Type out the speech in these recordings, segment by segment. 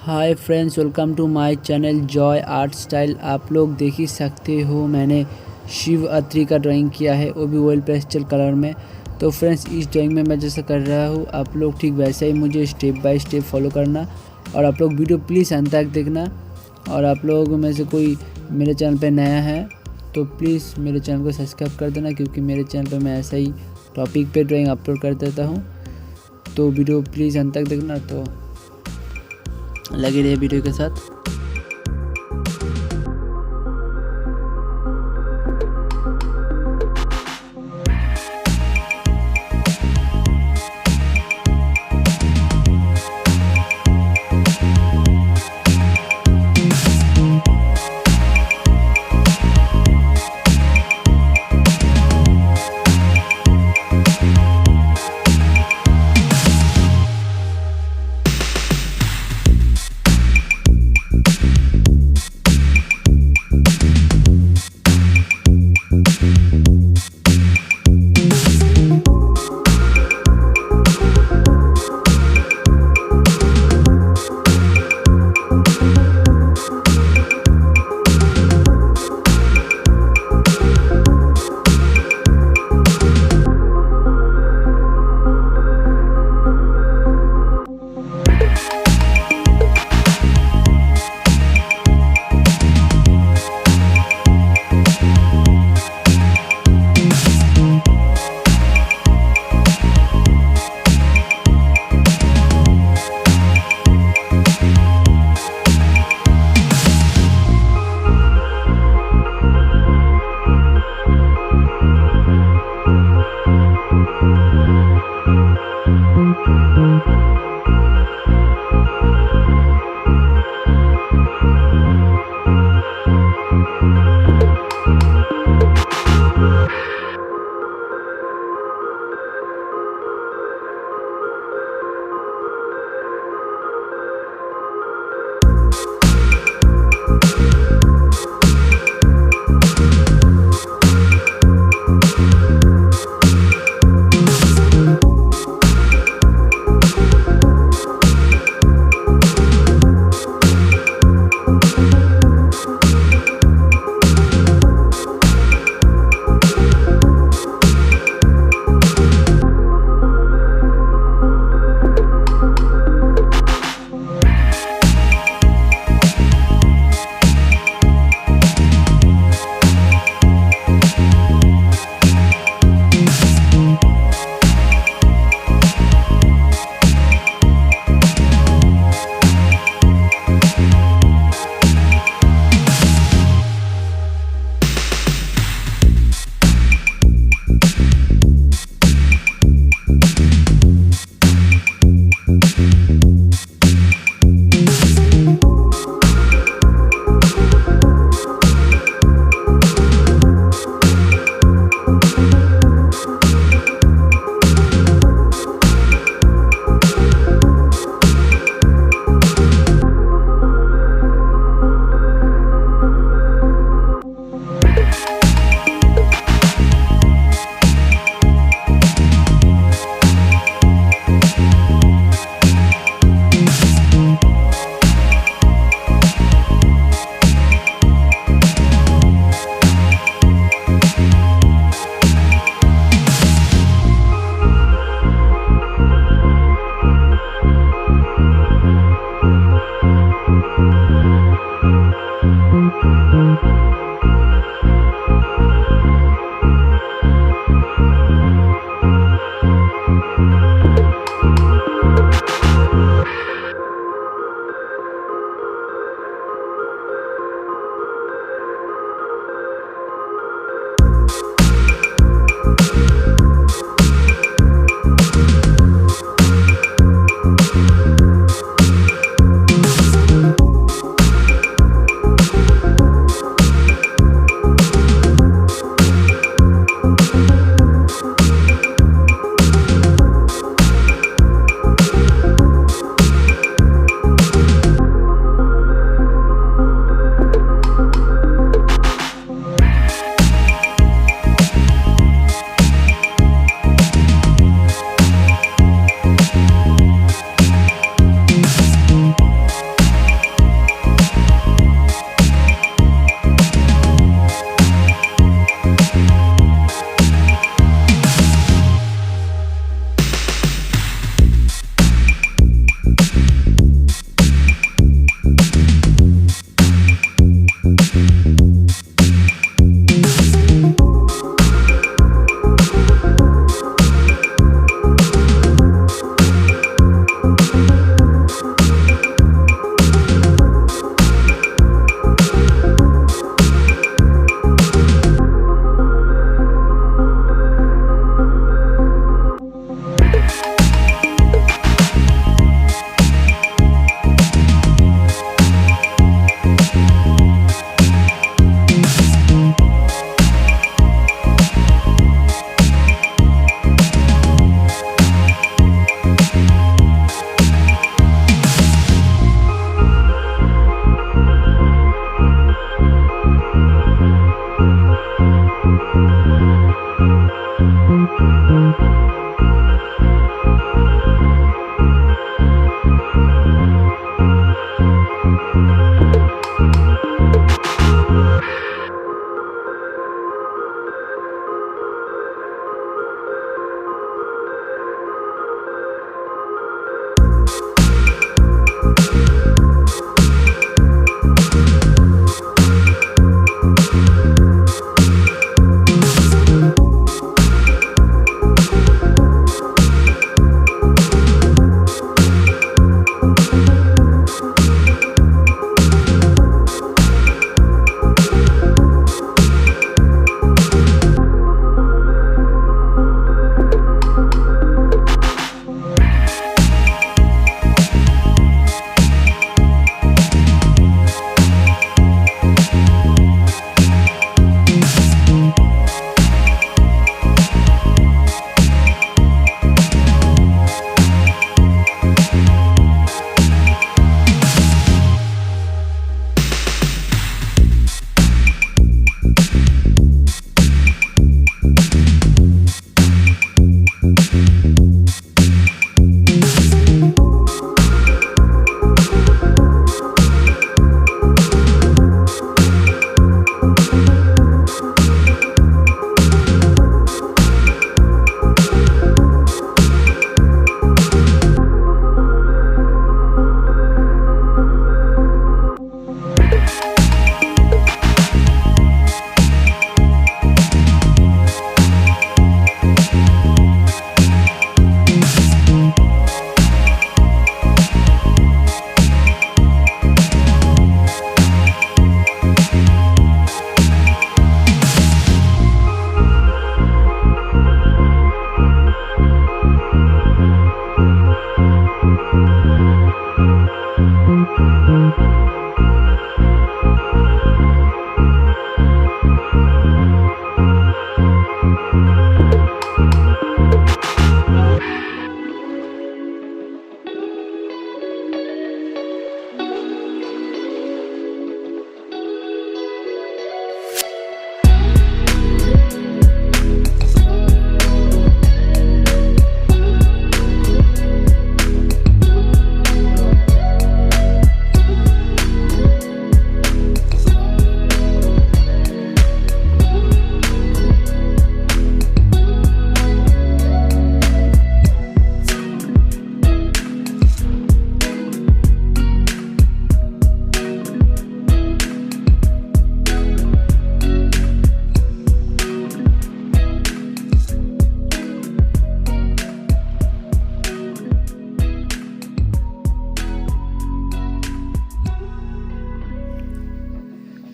Hi friends, welcome to my channel Joy Art Style. आप लोग देख ही सकते हो मैंने शिवरात्रि का ड्राइंग किया है, वो भी ऑयल पेस्टल कलर में। तो फ्रेंड्स, इस ड्राइंग में मैं जैसा कर रहा हूँ आप लोग ठीक वैसे ही मुझे स्टेप बाय स्टेप फॉलो करना। और आप लोग वीडियो प्लीज़ अंत तक देखना। और आप लोग में से कोई मेरे चैनल पे नया है तो प्लीज़ मेरे चैनल को सब्सक्राइब कर देना, क्योंकि मेरे चैनल पे मैं ऐसा ही टॉपिक पे ड्राइंग अपलोड कर देता हूँ। तो वीडियो प्लीज़ अंत तक देखना। तो लगे रहिए वीडियो के साथ।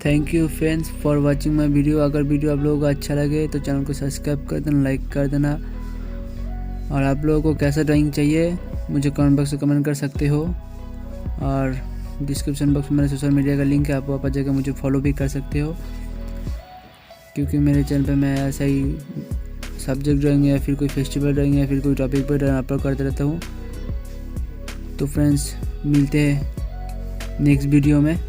Thank you friends for watching my video. अगर वीडियो आप लोगों को अच्छा लगे तो चैनल को सब्सक्राइब कर देना, लाइक कर देना। और आप लोगों को कैसा ड्राइंग चाहिए मुझे कमेंट बॉक्स में कमेंट कर सकते हो। और डिस्क्रिप्शन बॉक्स में मेरे सोशल मीडिया का लिंक है, आप वहाँ पर जाकर मुझे फॉलो भी कर सकते हो, क्योंकि मेरे चैनल पे मैं ऐसा ही सब्जेक्ट ड्राइंग या फिर कोई फेस्टिवल ड्राइंग या फिर कोई टॉपिक पर ड्राइंग अपलोड करते रहता हूँ। तो फ्रेंड्स मिलते हैं नेक्स्ट वीडियो में।